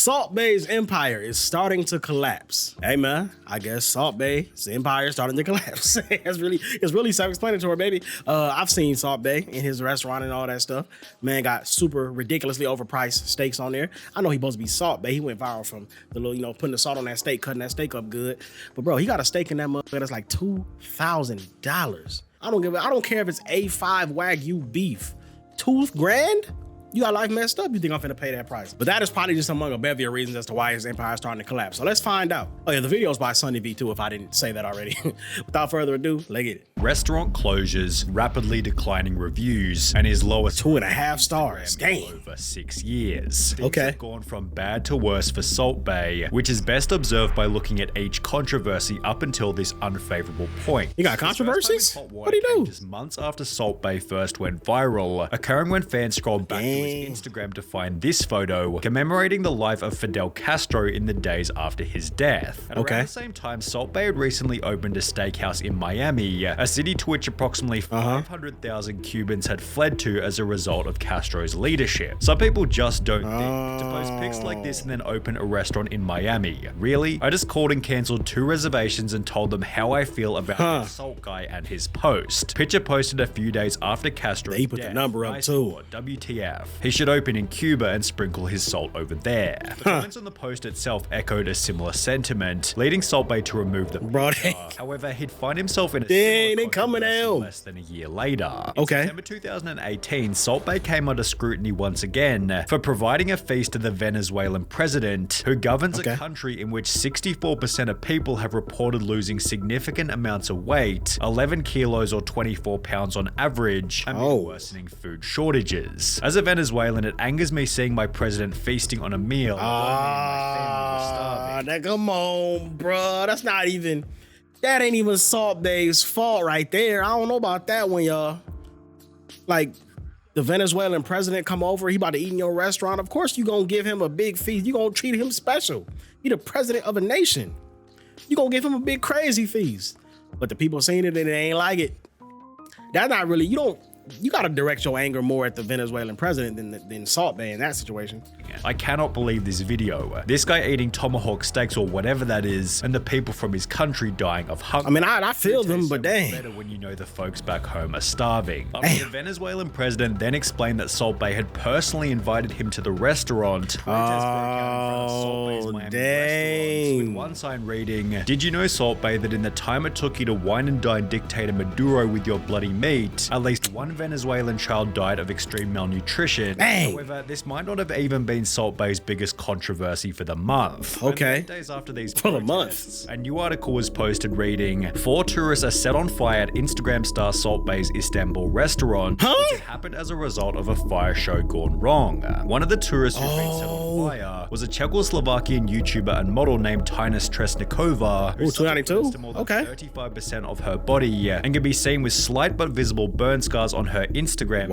Salt Bay's empire is starting to collapse. Hey man, I guess Salt Bay's empire is starting to collapse. It's really self-explanatory, baby. I've seen Salt Bay in his restaurant and all that stuff. Man got super ridiculously overpriced steaks on there. I know he's supposed to be Salt Bay. He went viral from the little, putting the salt on that steak, cutting that steak up good. But bro, he got a steak in that motherfucker that's like $2,000. I don't care if it's A5 Wagyu beef. $2,000? You got life messed up, you think I'm finna pay that price. But that is probably just among a bevy of reasons as to why his empire is starting to collapse. So let's find out. Oh yeah, the video's by SunnyV2 if I didn't say that already. Without further ado, let's get it. Restaurant closures, rapidly declining reviews, and his lowest 2.5 stars. Damn. Over 6 years. Things Okay. have gone from bad to worse for Salt Bay, which is best observed by looking at each controversy up until this unfavorable point. You got controversies? What'd he do? Just months after Salt Bay first went viral, occurring when fans scrolled back to his Instagram to find this photo commemorating the life of Fidel Castro in the days after his death. At around the same time, Salt Bay had recently opened a steakhouse in Miami, a city to which approximately 500,000 Cubans had fled to as a result of Castro's leadership. Some people just don't think to post pics like this and then open a restaurant in Miami. Really? I just called and cancelled 2 reservations and told them how I feel about the Salt guy and his post. Picture posted a few days after Castro's He put the number up too. WTF. He should open in Cuba and sprinkle his salt over there. The comments on the post itself echoed a similar sentiment, leading Salt Bay to remove the picture. However, he'd find himself in a similar controversy less than a year later. In September 2018, Salt Bay came under scrutiny once again for providing a feast to the Venezuelan president, who governs a country in which 64% of people have reported losing significant amounts of weight, 11 kilos or 24 pounds on average, amid worsening food shortages. As a Venezuelan, it angers me seeing my president feasting on a meal. Come on, bro. That ain't even Salt Bay's fault right there. I don't know about that one, y'all. Like, the Venezuelan president come over, he about to eat in your restaurant. Of course you gonna give him a big feast. You gonna treat him special. He the president of a nation. You gonna give him a big crazy feast. But the people seen it and they ain't like it. That's not really, you gotta direct your anger more at the Venezuelan president than Salt Bay in that situation. I cannot believe this video. This guy eating tomahawk steaks or whatever that is, and the people from his country dying of hunger. I mean, I feel them, but dang. Better when you know the folks back home are starving. The Venezuelan president then explained that Salt Bay had personally invited him to the restaurant. Oh, dang. With one sign reading, "Did you know, Salt Bay, that in the time it took you to wine and dine dictator Maduro with your bloody meat, at least one Venezuelan child died of extreme malnutrition." However, this might not have even been Salt Bay's biggest controversy for the month. 8 days after these protests, a new article was posted reading, "4 tourists are set on fire at Instagram star Salt Bay's Istanbul restaurant, which happened as a result of a fire show gone wrong." One of the tourists who'd been set on fire was a Czechoslovakian YouTuber and model named Tina Stresnikova, who suffered to more than 35% of her body and can be seen with slight but visible burn scars on her Instagram.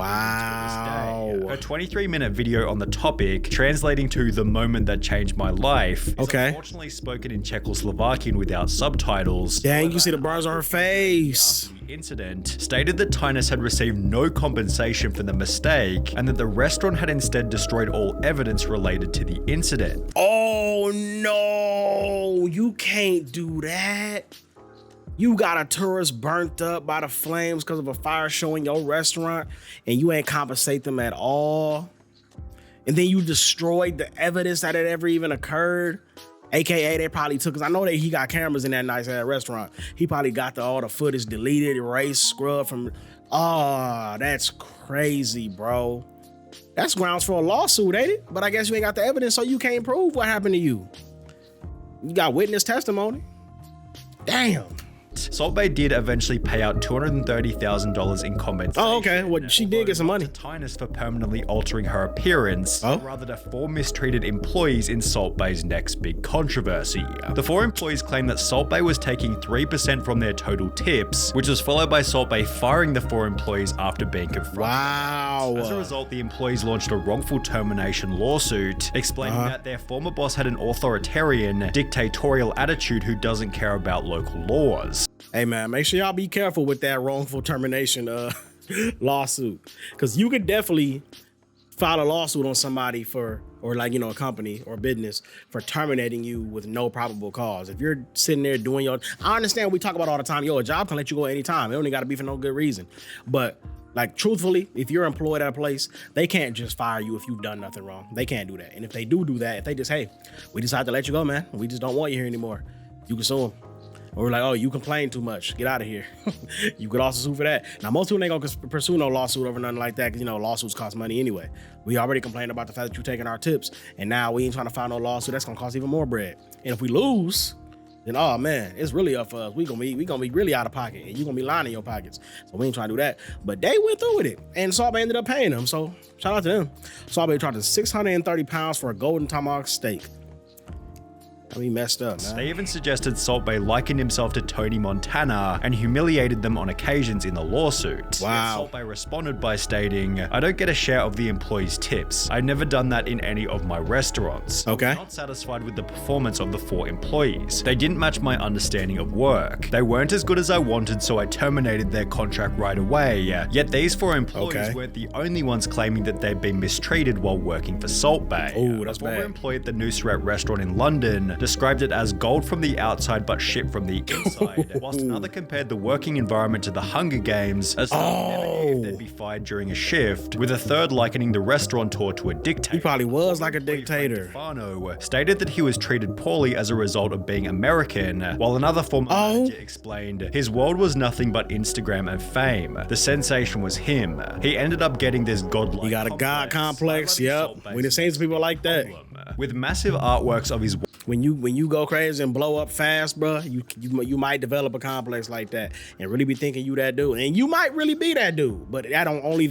Her 23-minute video on the topic, translating to "the moment that changed my life," is unfortunately spoken in Czechoslovakian without subtitles. Dang, you see the burns on her face. Incident stated that Tinus had received no compensation for the mistake and that the restaurant had instead destroyed all evidence related to the incident. Oh no, you can't do that. You got a tourist burnt up by the flames because of a fire show in your restaurant and you ain't compensate them at all. And then you destroyed the evidence that it ever even occurred. AKA they probably took, because I know that he got cameras in that nice ass restaurant. He probably got all the footage deleted, erased, scrubbed from. Oh, that's crazy, bro. That's grounds for a lawsuit, ain't it? But I guess you ain't got the evidence, so you can't prove what happened to you. You got witness testimony. Damn. Salt Bay did eventually pay out $230,000 in compensation. Oh, okay. Well, she did get some money. To Tinus for permanently altering her appearance, rather to 4 mistreated employees in Salt Bay's next big controversy. The 4 employees claimed that Salt Bay was taking 3% from their total tips, which was followed by Salt Bay firing the 4 employees after being confronted. Wow. As a result, the employees launched a wrongful termination lawsuit, explaining that their former boss had an authoritarian, dictatorial attitude who doesn't care about local laws. Hey man, make sure y'all be careful with that wrongful termination lawsuit, because you could definitely file a lawsuit on somebody for or like, you know, a company or business for terminating you with no probable cause. If you're sitting there doing your, I understand we talk about all the time, yo, a job can let you go anytime. It only got to be for no good reason. But like, truthfully, if you're employed at a place, they can't just fire you if you've done nothing wrong. They can't do that. And if they do that, if they just, hey, we decide to let you go, man, we just don't want you here anymore, you can sue them. Or we're like, oh, you complain too much, get out of here. You could also sue for that. Now, most people ain't gonna pursue no lawsuit over nothing like that, because, you know, lawsuits cost money anyway. We already complained about the fact that you taking our tips, and now we ain't trying to file no lawsuit. That's gonna cost even more bread. And if we lose, then, oh man, it's really up for us. We gonna be really out of pocket, and you gonna be lining your pockets. So we ain't trying to do that. But they went through with it, and Salt Bae ended up paying them. So shout out to them. Salt Bae charged 630 pounds for a golden tomahawk steak. We messed up, man. They even suggested Salt Bae likened himself to Tony Montana and humiliated them on occasions in the lawsuit. Wow. Salt Bae responded by stating, I don't get a share of the employees' tips. I've never done that in any of my restaurants. Okay. I'm not satisfied with the performance of the 4 employees. They didn't match my understanding of work. They weren't as good as I wanted, so I terminated their contract right away. Yet these 4 employees weren't the only ones claiming that they'd been mistreated while working for Salt Bae. Oh, that's a former bad. employee at the Nusret restaurant in London described it as gold from the outside but shit from the inside, whilst another compared the working environment to the Hunger Games, as never knew if they'd be fired during a shift, with a third likening the restaurateur to a dictator. He probably was like a dictator. Stefano stated that he was treated poorly as a result of being American, while another former manager explained his world was nothing but Instagram and fame. The sensation was him. He ended up getting this godlike He got a god complex. Yep. We done seen some people like that. With massive artworks of his when you go crazy and blow up fast, bro, you might develop a complex like that and really be thinking you that dude, and you might really be that dude. But that only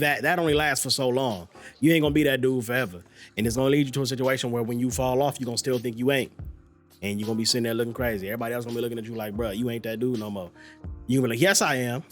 lasts for so long. You ain't gonna be that dude forever, and it's gonna lead you to a situation where when you fall off, you gonna still think you ain't, and you're gonna be sitting there looking crazy. Everybody else gonna be looking at you like, bro, you ain't that dude no more. You gonna be like, yes, I am.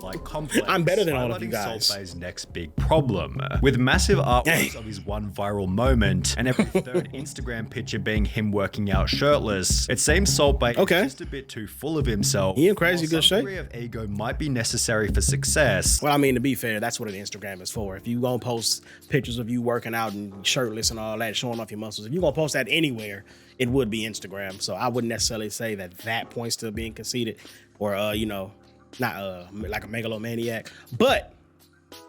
Like complex, I'm better than all of you guys. Salt Bae's next big problem, with massive artworks of his one viral moment and every third Instagram picture being him working out shirtless. It seems Salt Bae is just a bit too full of himself. He in crazy good shape. Some degree of ego might be necessary for success. Well, I mean, to be fair, that's what an Instagram is for. If you gonna post pictures of you working out and shirtless and all that, showing off your muscles, if you gonna post that anywhere, it would be Instagram. So I wouldn't necessarily say that points to being conceited or you know, not like a megalomaniac, but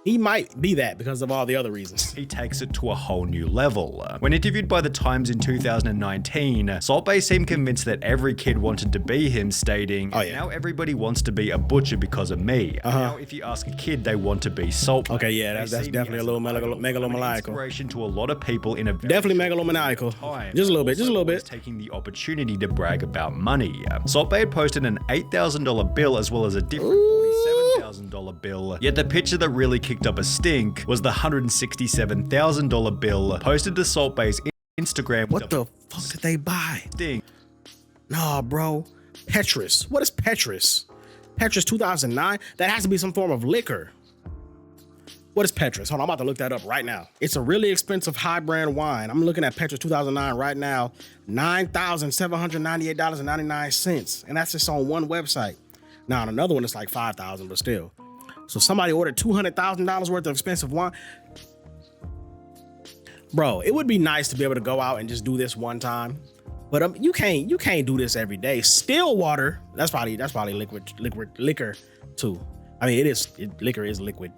he might be that because of all the other reasons. He takes it to a whole new level. When interviewed by The Times in 2019, Salt Bae seemed convinced that every kid wanted to be him, stating, now everybody wants to be a butcher because of me. Now if you ask a kid, they want to be Salt Bae. Okay, yeah, that's definitely a little megalomaniacal. Inspiration to a lot of people in a definitely megalomaniacal. Just a little bit. Taking the opportunity to brag about money. Salt Bae had posted an $8,000 bill as well as a different $47,000 bill. Yet the picture that really kicked up a stink was the $167,000 bill posted to Salt Bae's Instagram. What the fuck did they buy? Nah, bro. Petrus. What is Petrus? Petrus 2009? That has to be some form of liquor. What is Petrus? Hold on, I'm about to look that up right now. It's a really expensive high brand wine. I'm looking at Petrus 2009 right now. $9,798.99. And that's just on one website. Now on another one, it's like $5,000, but still. So somebody ordered $200,000 worth of expensive wine. Bro, it would be nice to be able to go out and just do this one time, but you can't do this every day. Still water, that's probably liquor too. I mean, liquor is liquid.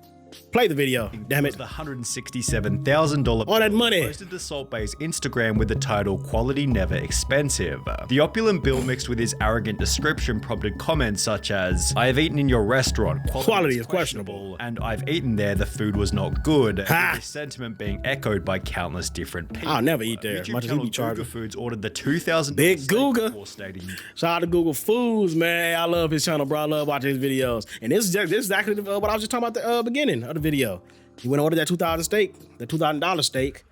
Play the video, damn it. The $167,000 all that money posted to Salt Bae's Instagram with the title "Quality Never Expensive." The opulent bill mixed with his arrogant description prompted comments such as, "I have eaten in your restaurant. Quality is questionable. And I've eaten there. The food was not good." This sentiment being echoed by countless different people. I'll never eat there. Much as he be charging. Foods ordered the $2,000 Big Googa. Shout out to Google Foods, man. I love his channel, bro. I love watching his videos. And this is exactly what I was just talking about at the beginning of the video. He went and ordered that $2,000 steak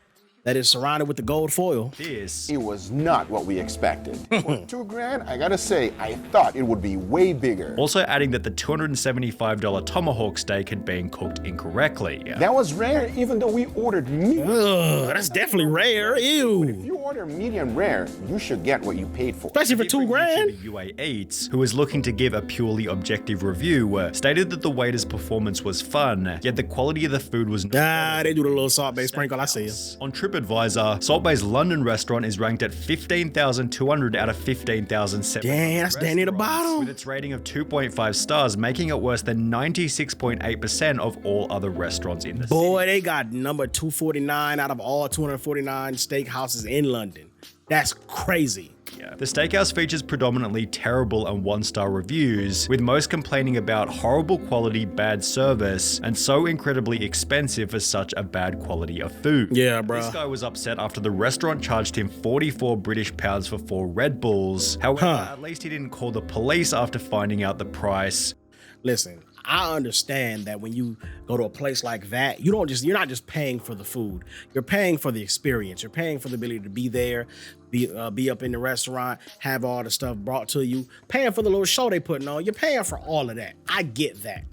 that is surrounded with the gold foil. It was not what we expected. For $2,000, I gotta say, I thought it would be way bigger. Also adding that the $275 tomahawk steak had been cooked incorrectly. That was rare, even though we ordered meat. Ugh, that's definitely rare. Ew. But if you order medium rare, you should get what you paid for. Especially for $2,000. UA Eats, who was looking to give a purely objective review, stated that the waiter's performance was fun, yet the quality of the food was not. They do the little Salt Bae sprinkle. I see it. On TripAdvisor, Salt Bay's London restaurant is ranked at 15,200 out of 15,700. Damn, that's down near the bottom. With its rating of 2.5 stars, making it worse than 96.8% of all other restaurants in the city. Boy, they got number 249 out of all 249 steakhouses in London. That's crazy. Yeah. The steakhouse features predominantly terrible and one-star reviews, with most complaining about horrible quality, bad service, and so incredibly expensive for such a bad quality of food. Yeah, bro. This guy was upset after the restaurant charged him 44 British pounds for 4 Red Bulls. However, at least he didn't call the police after finding out the price. Listen, I understand that when you go to a place like that, you're not just paying for the food. You're paying for the experience. You're paying for the ability to be there, be up in the restaurant, have all the stuff brought to you, paying for the little show they putting on. You're paying for all of that. I get that.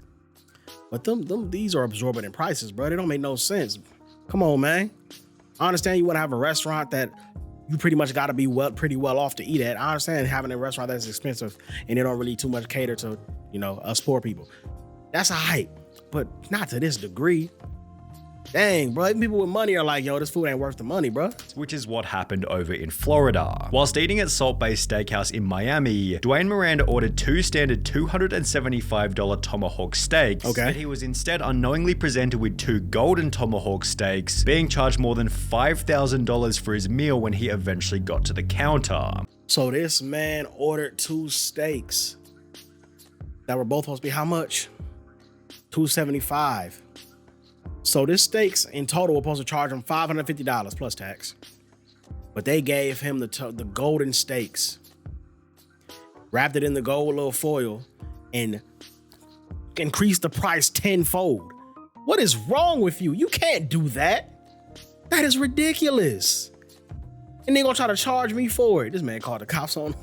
But these are exorbitant prices, bro. They don't make no sense. Come on, man. I understand you want to have a restaurant that you pretty much got to be pretty well off to eat at. I understand having a restaurant that's expensive and they don't really too much cater to, us poor people. That's a hype, but not to this degree. Dang, bro. Even people with money are like, yo, this food ain't worth the money, bro. Which is what happened over in Florida. Whilst eating at Salt Bay Steakhouse in Miami, Dwayne Miranda ordered 2 standard $275 tomahawk steaks. Okay. But he was instead unknowingly presented with 2 golden tomahawk steaks, being charged more than $5,000 for his meal when he eventually got to the counter. So this man ordered 2 steaks that were both supposed to be how much? $275. So this steaks in total were supposed to charge him $550 plus tax. But they gave him the golden steaks, wrapped it in the gold little foil, and increased the price tenfold. What is wrong with you? You can't do that. That is ridiculous. And they gonna try to charge me for it. This man called the cops on him.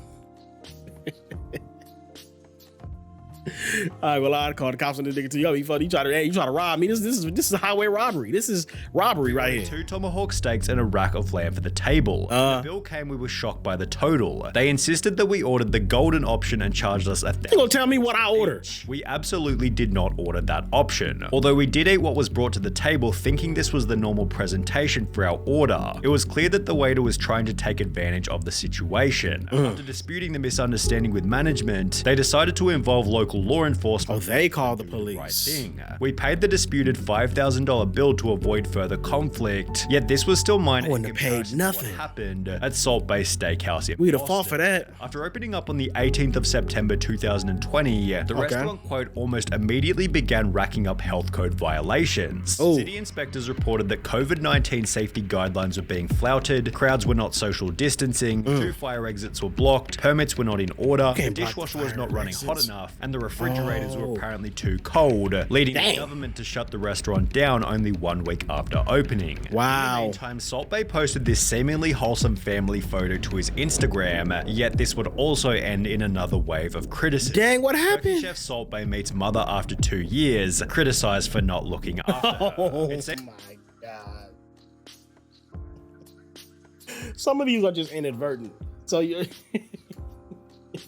I will lie, call the cops on this nigga too. Yo, you try to rob me. This is highway robbery. This is robbery right here. 2 tomahawk steaks and a rack of lamb for the table. The bill came, we were shocked by the total. They insisted that we ordered the golden option and charged us $1,000. You gonna tell me what I ordered? We absolutely did not order that option. Although we did eat what was brought to the table, thinking this was the normal presentation for our order. It was clear that the waiter was trying to take advantage of the situation. After disputing the misunderstanding with management, they decided to involve local law enforcement. Oh, they called the police. Right thing. We paid the disputed $5,000 bill to avoid further conflict, yet this was still minor. I wouldn't have paid nothing. What happened at Salt Bay Steakhouse in We'd have fought for that. After opening up on the 18th of September 2020, the restaurant, quote, almost immediately began racking up health code violations. City inspectors reported that COVID-19 safety guidelines were being flouted, crowds were not social distancing, 2 fire exits were blocked, permits were not in order, the dishwasher was not running hot enough, and the refrigerators were apparently too cold, leading the government to shut the restaurant down only 1 week after opening. Wow. In the meantime, Salt Bay posted this seemingly wholesome family photo to his Instagram, yet this would also end in another wave of criticism. Dang, what happened? Chef Salt Bay meets mother after 2 years, criticized for not looking after her. Oh my God. Some of these are just inadvertent. So you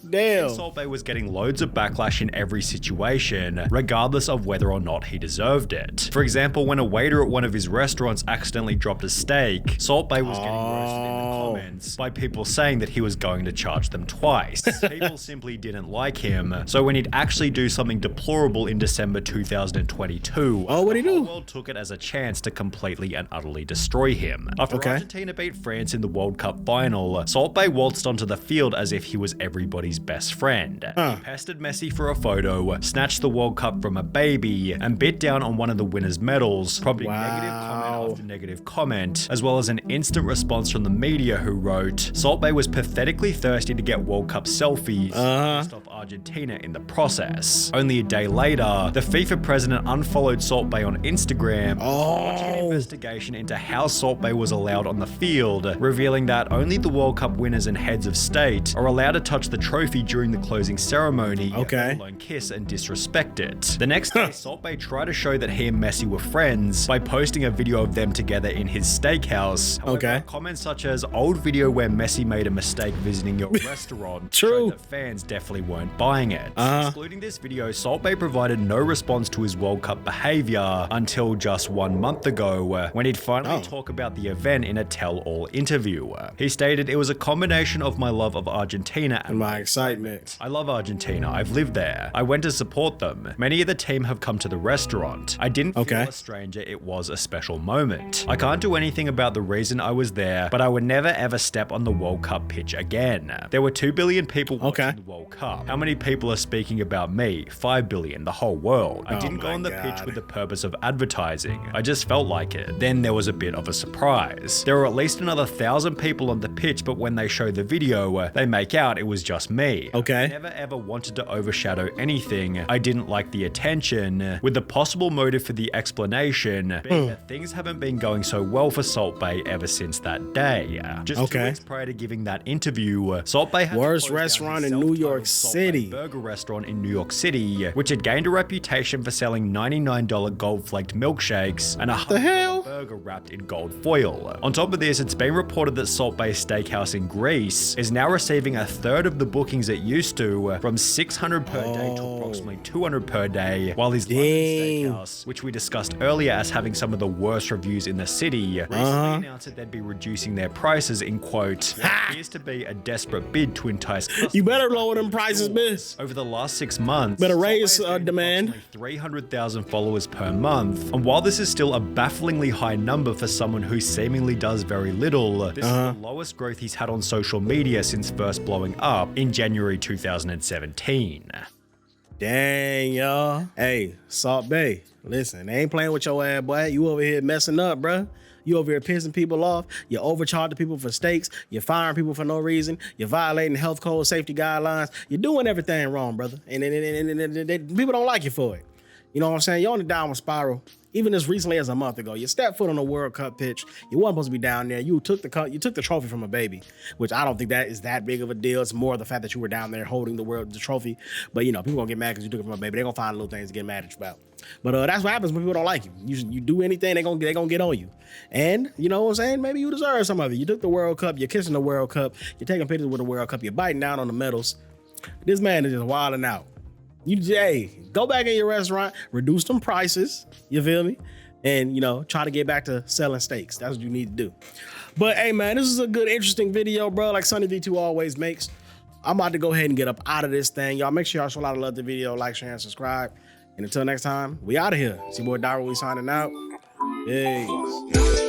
damn. Salt Bay was getting loads of backlash in every situation, regardless of whether or not he deserved it. For example, when a waiter at one of his restaurants accidentally dropped a steak, Salt Bay was getting roasted in the comments by people saying that he was going to charge them twice. People simply didn't like him, so when he'd actually do something deplorable in December 2022, what'd he do? The whole world took it as a chance to completely and utterly destroy him. After Argentina beat France in the World Cup final, Salt Bay waltzed onto the field as if he was everybody's best friend. He pestered Messi for a photo, snatched the World Cup from a baby, and bit down on one of the winner's medals, prompting negative comment after negative comment, as well as an instant response from the media who wrote, Salt Bay was pathetically thirsty to get World Cup selfies, pissed off Argentina in the process. Only a day later, the FIFA president unfollowed Salt Bay on Instagram, launching an investigation into how Salt Bay was allowed on the field, revealing that only the World Cup winners and heads of state are allowed to touch the trophy during the closing ceremony, let alone kiss and disrespect it. The next day, Salt Bay tried to show that he and Messi were friends by posting a video of them together in his steakhouse. However, comments such as, old video where Messi made a mistake visiting your restaurant showed that fans definitely weren't buying it. Excluding this video, Salt Bae provided no response to his World Cup behavior until just 1 month ago, when he'd finally talk about the event in a tell-all interview. He stated, "It was a combination of my love of Argentina and my excitement. I love Argentina. I've lived there. I went to support them. Many of the team have come to the restaurant. I didn't feel a stranger. It was a special moment. I can't do anything about the reason I was there, but I would never ever step on the World Cup pitch again. There were 2 billion people watching the World Cup. How many people are speaking about me? 5 billion, the whole world. I didn't go on the pitch with the purpose of advertising. I just felt like it. Then there was a bit of a surprise. There were at least another 1,000 people on the pitch, but when they show the video, they make out it was just me. I never ever wanted to overshadow anything. I didn't like the attention, with the possible motive for the explanation being that things haven't been going so well for Salt Bae ever since that day. Just 2 weeks prior to giving that interview, Salt Bae had worst restaurant in New York City. Burger restaurant in New York City, which had gained a reputation for selling $99 gold-flaked milkshakes and a $100 burger wrapped in gold foil. On top of this, it's been reported that Salt Bae Steakhouse in Greece is now receiving a third of the bookings it used to, from 600 per day to approximately 200 per day, while his London steakhouse, which we discussed earlier as having some of the worst reviews in the city, recently announced that they'd be reducing their prices in quote, what appears to be a desperate bid to entice customers. You better lower them prices, miss. Over the last 6 months, better raise demand. 300,000 followers per month. And while this is still a bafflingly high number for someone who seemingly does very little, this is the lowest growth he's had on social media since first blowing up in January 2017. Dang, y'all. Hey, Salt Bae, listen, they ain't playing with your ass, boy. You over here messing up, bruh. You over here pissing people off. You're overcharging people for steaks. You're firing people for no reason. You're violating health code, safety guidelines. You're doing everything wrong, brother. And people don't like you for it. You know what I'm saying? You're on the downward spiral. Even as recently as a month ago, you stepped foot on a World Cup pitch. You weren't supposed to be down there. You took the trophy from a baby, which I don't think that is that big of a deal. It's more the fact that you were down there holding the trophy. But you know, people gonna get mad because you took it from a baby. They're gonna find little things to get mad at you about. But that's what happens when people don't like you. You do anything, they gonna get on you. And you know what I'm saying? Maybe you deserve some of it. You took the World Cup. You're kissing the World Cup. You're taking pictures with the World Cup. You're biting down on the medals. This man is just wilding out. Hey, go back in your restaurant, reduce them prices. You feel me? And, you know, try to get back to selling steaks. That's what you need to do. But, hey, man, this is a good, interesting video, bro, like SunnyV2 always makes. I'm about to go ahead and get up out of this thing. Y'all make sure y'all show a lot of love to the video, like, share, and subscribe. And until next time, we out of here. It's your boy Dairu, we signing out. Peace.